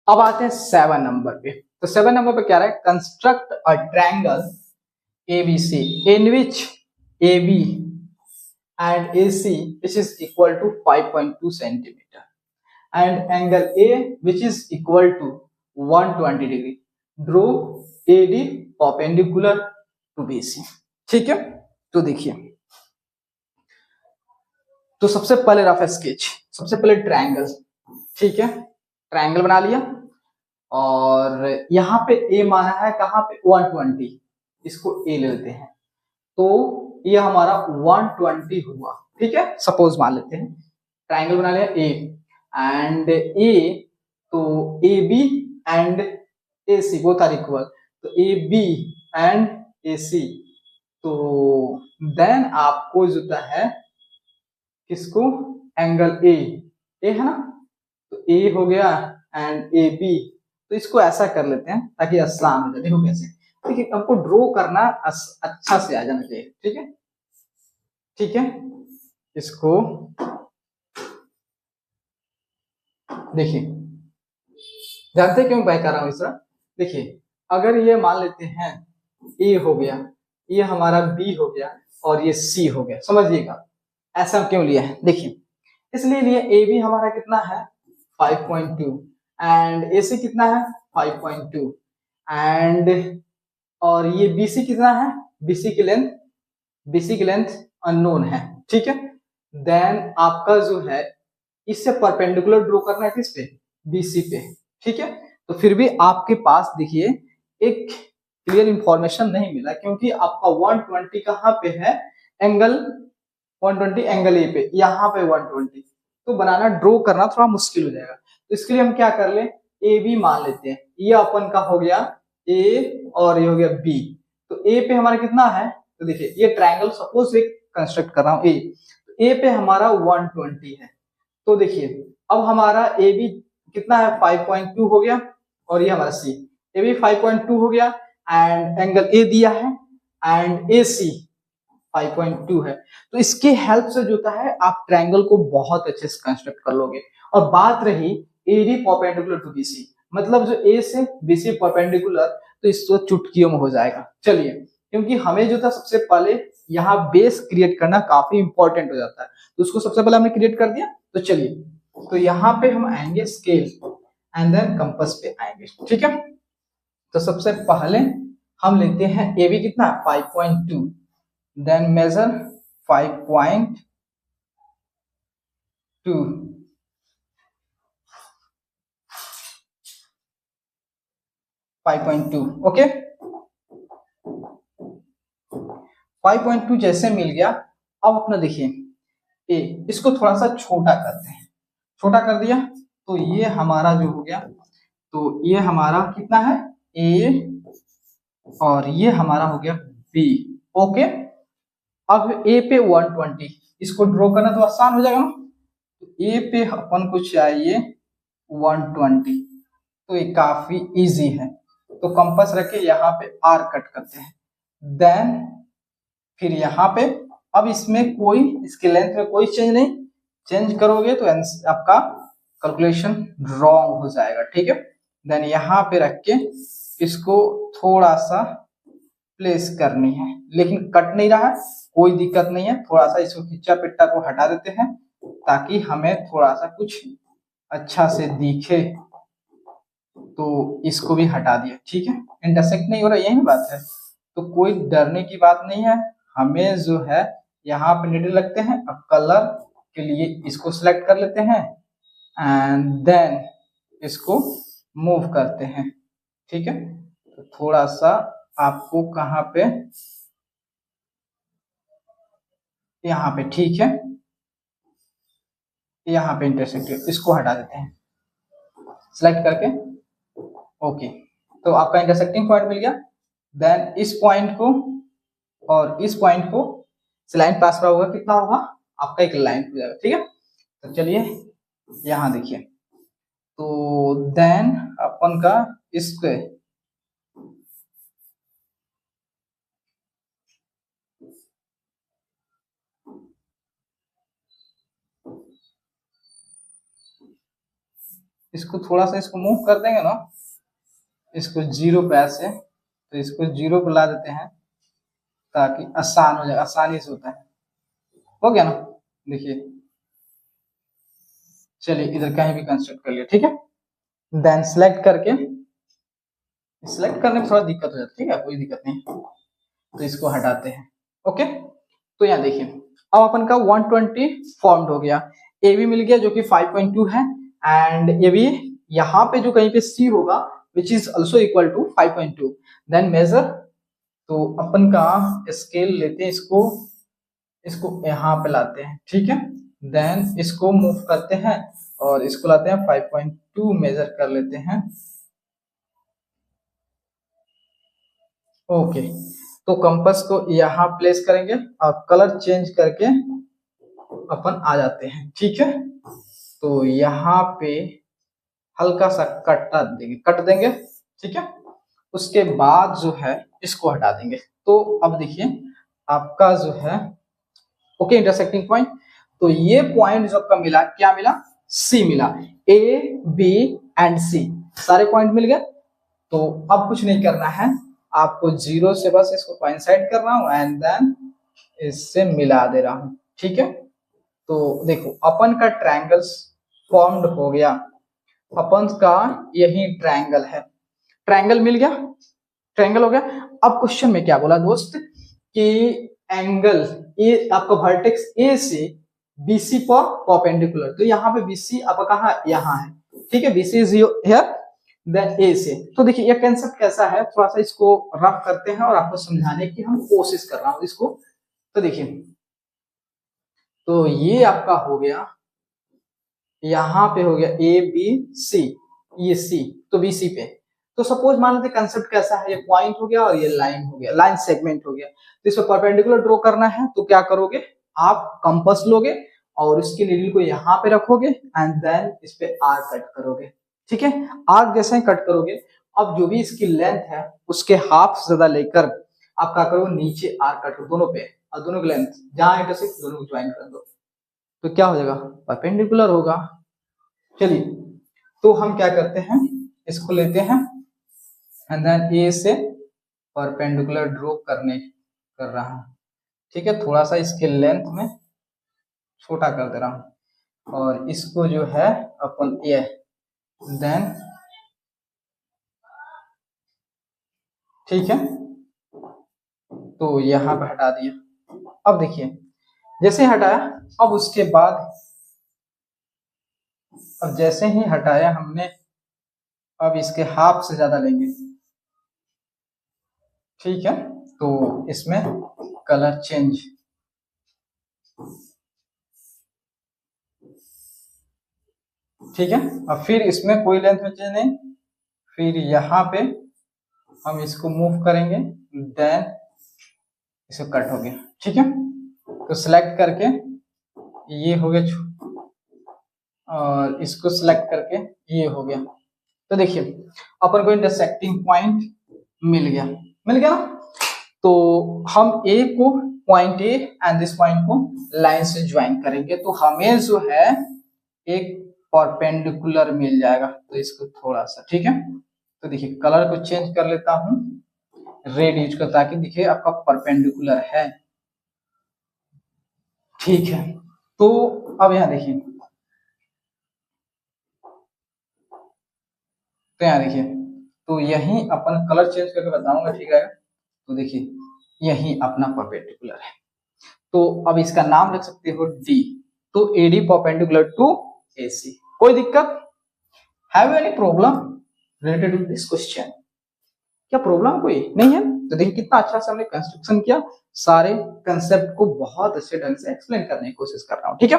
अब आते हैं 7 नंबर पे। तो 7 नंबर पे क्या रहा है, construct a triangle ABC in which AB and AC which is equal to 5.2 centimeter and angle A which is equal to 120 degree. Draw AD perpendicular to BC. ठीक है, तो देखिए, तो सबसे पहले रफ स्केच, सबसे पहले ट्रायंगल, ठीक है, ट्रायंगल बना लिया और यहाँ पे ए माना है कहाँ पे 120, इसको ए ले लेते हैं, तो ये हमारा 120 हुआ, ठीक है, सपोज मान लेते हैं, ट्रायंगल बना लिया ए एंड ए, तो A B and A C both are equal, तो ए बी एंड ए सी, तो देन आपको जो है किसको, एंगल ए है ना, तो ए हो गया एंड ए बी, तो इसको ऐसा कर लेते हैं ताकि आसान हो जाए। देखो कैसे, ठीक है, हमको ड्रॉ करना अच्छा से आ जाना चाहिए, ठीक है, ठीक है, इसको देखिए, जानते क्यों मैं कर रहा हूं इस तरह, देखिए अगर ये मान लेते हैं ए हो गया, ये हमारा बी हो गया और ये सी हो गया, समझिएगा ऐसा क्यों लिया है, देखिए इसलिए लिए ए बी हमारा कितना है 5.2 एंड ए सी कितना है 5.2 एंड और ये बी सी कितना है, बीसी की लेंथ अननोन है, ठीक है, देन आपका जो है इससे परपेंडिकुलर ड्रॉ करना है किस पे, बीसी पे, ठीक है, तो फिर भी आपके पास देखिए एक क्लियर इंफॉर्मेशन नहीं मिला क्योंकि आपका 120 कहाँ पे है, एंगल 120 एंगल ए पे, यहाँ पे 120, तो बनाना ड्रॉ करना थोड़ा मुश्किल हो जाएगा, तो इसके लिए हम क्या कर ले, ए बी मान लेते हैं, ये अपन का हो गया ए और ये हो गया बी, तो ए पे हमारा कितना है, तो देखिए ये ट्रायंगल सपोज एक कंस्ट्रक्ट कर रहा हूँ ए, तो ए पे हमारा 120 है, तो देखिए अब हमारा ए बी कितना है 5.2 हो गया और ये हमारा सी, ए बी 5.2 हो गया एंड एंगल ए दिया है एंड ए सी 5.2 है, तो इसके हेल्प से जो है आप ट्रायंगल को बहुत अच्छे से कंस्ट्रक्ट कर लोगे। और बात रही एडी परपेंडिकुलर टू बीसी, मतलब जो ए से बीसी परपेंडिकुलर, तो इसको चुटकियों में हो जाएगा। चलिए, क्योंकि हमें जो था सबसे पहले यहाँ बेस क्रिएट करना काफी इंपॉर्टेंट हो जाता है, तो उसको सबसे पहले हमने क्रिएट कर दिया, तो चलिए, तो यहाँ पे हम आएंगे स्केल एंड देन कंपास पे आएंगे, ठीक है, तो सबसे पहले हम लेते हैं ए बी कितना 5.2, then measure 5.2 5.2 ओके, 5.2 जैसे मिल गया, अब अपना देखिए ए, इसको थोड़ा सा छोटा करते हैं, छोटा कर दिया तो ये हमारा जो हो गया, तो ये हमारा कितना है ए और ये हमारा हो गया बी, ओके, अब ए पे 120, इसको ड्रॉ करना तो आसान हो जाएगा ना, तो ए पे अपन को चाहिए 120, तो ये काफी इजी है, तो कंपास रख के यहाँ पे आर कट करते हैं, देन फिर यहाँ पे, अब इसमें कोई, इसके लेंथ में कोई चेंज नहीं, चेंज करोगे तो आपका कैलकुलेशन रॉन्ग हो जाएगा, ठीक है, देन यहाँ पे रख के इसको थोड़ा सा प्लेस करनी है, लेकिन कट नहीं रहा है, कोई दिक्कत नहीं है, थोड़ा सा इसको खिंचा पिट्टा को हटा देते हैं ताकि हमें थोड़ा सा कुछ अच्छा से दिखे, तो इसको भी हटा दिया, ठीक है, इंटरसेक्ट नहीं हो रहा, यही बात है, तो कोई डरने की बात नहीं है, हमें जो है यहाँ पे नीडल लगते हैं, अब कलर के लिए इसको सिलेक्ट कर लेते हैं एंड देन इसको मूव करते हैं, ठीक है, तो थोड़ा सा आपको कहाँ पे, यहाँ पे, ठीक है, यहाँ पे इंटरसेक्ट, इसको हटा देते हैं सिलेक्ट करके, ओके, तो आपका इंटरसेक्टिंग पॉइंट मिल गया, देन इस पॉइंट को और इस पॉइंट को लाइन पास पर होगा, कितना होगा आपका एक लाइन हो जाएगा, ठीक है, तो चलिए यहाँ देखिए, तो देन अपन का इसके इसको थोड़ा सा इसको मूव कर देंगे ना, इसको 0 पे ऐसे, तो इसको 0 पे ला देते हैं ताकि आसान हो जाए, आसानी से होता है। हो गया ना, देखिए चलिए इधर कहीं भी कंस्ट्रक्ट कर लिया, ठीक है। देन सिलेक्ट करके, सिलेक्ट करने में थोड़ा दिक्कत हो जाती है, ठीक है, कोई दिक्कत नहीं, तो इसको हटाते हैं। ओके, तो यहाँ देखिए अब अपन का 120 फॉर्म्ड हो गया, ए भी मिल गया जो कि 5.2 है, एंड ये भी यहाँ पे जो कहीं पे सी होगा which is also equal to 5.2। Then measure, तो अपन का स्केल लेते हैं, इसको इसको यहाँ पे लाते हैं, ठीक है। देन इसको मूव करते हैं और इसको लाते हैं 5.2 मेजर कर लेते हैं। ओके, तो कंपास को यहाँ प्लेस करेंगे और कलर चेंज करके अपन आ जाते हैं, ठीक है। तो यहाँ पे हल्का सा कट देंगे, ठीक है। उसके बाद जो है इसको हटा देंगे। तो अब देखिए आपका जो है ओके इंटरसेक्टिंग पॉइंट, तो ये पॉइंट जो आपका मिला, क्या मिला, सी मिला, ए बी एंड सी सारे पॉइंट मिल गए। तो अब कुछ नहीं करना है आपको, 0 से बस इसको कोइंसाइड कर रहा हूं एंड देन इससे मिला दे रहा हूं, ठीक है। तो देखो अपन का ट्रायंगल्स फॉर्म्ड हो गया, अपन का यही ट्रायंगल है, ट्रायंगल मिल गया, ट्रायंगल हो गया। अब क्वेश्चन में क्या बोला दोस्त कि एंगल ए, आपका वर्टेक्स ए से बीसी पर परपेंडिकुलर, तो यहाँ पे बीसी आपका कहाँ, यहाँ है, ठीक है, बीसी इज हियर, देन ए से। तो देखिए ये कंसेप्ट कैसा है, थोड़ा सा इसको रफ करते हैं और आपको समझाने की हम कोशिश कर रहा हूँ इसको। तो देखिए, तो ये आपका हो गया, यहाँ पे हो गया ए बी सी, ये सी, तो बी सी पे। तो सपोज मान लेते कंसेप्ट कैसा है, ये पॉइंट हो गया और ये लाइन हो गया, लाइन सेगमेंट हो गया, तो इसको परपेंडिकुलर ड्रॉ करना है, तो क्या करोगे आप, कंपास लोगे और इसकी नीडल को यहाँ पे रखोगे एंड देन इस पे आर्क कट करोगे, ठीक है। आर्क जैसे ही कट करोगे, अब जो भी इसकी लेंथ है उसके हाफ से ज्यादा लेकर आप क्या करो, नीचे आर्क कट करो दोनों पे, और दोनों की लेंथ जहां इंटरसेक्ट दोनों को ज्वाइन कर दो, तो क्या हो जाएगा, परपेंडिकुलर होगा। चलिए, तो हम क्या करते हैं, इसको लेते हैं एंड देन ए से परपेंडिकुलर ड्रॉ कर रहा हूं, ठीक है। थोड़ा सा इसके लेंथ में छोटा कर दे रहा हूं और इसको जो है अपन ए, देन ठीक है, तो यहां पे हटा दिया। अब देखिए जैसे हटाया, अब उसके बाद अब जैसे ही हटाया हमने, अब इसके हाफ से ज्यादा लेंगे, ठीक है। तो इसमें कलर चेंज, ठीक है। अब फिर इसमें कोई लेंथ में चेंज नहीं, फिर यहाँ पे हम इसको मूव करेंगे, देन इसे कट हो गया, ठीक है। तो सिलेक्ट करके ये हो गया और इसको सिलेक्ट करके ये हो गया। तो देखिए अपन को इंटरसेक्टिंग पॉइंट मिल गया, मिल गया ना। तो हम ए को, point A and this point को लाइन से ज्वाइन करेंगे, तो हमें जो है एक परपेंडिकुलर मिल जाएगा। तो इसको थोड़ा सा, ठीक है, तो देखिए कलर को चेंज कर लेता हूं, रेड यूज कर, ताकि दिखे आपका परपेंडिकुलर है, ठीक है। तो अब यहां देखिए, तो यहाँ देखिए, तो यही अपन कलर चेंज करके बताऊंगा, ठीक है। तो देखिए यही अपना परपेंडिकुलर है, तो अब इसका नाम रख सकते हो डी, तो एडी परपेंडिकुलर टू एसी। कोई दिक्कत, have any problem related with this question, क्या प्रॉब्लम कोई नहीं है। तो देखिए कितना अच्छा से हमने कंस्ट्रक्शन किया, सारे कंसेप्ट को बहुत अच्छे ढंग से एक्सप्लेन करने की कोशिश कर रहा हूँ, ठीक है।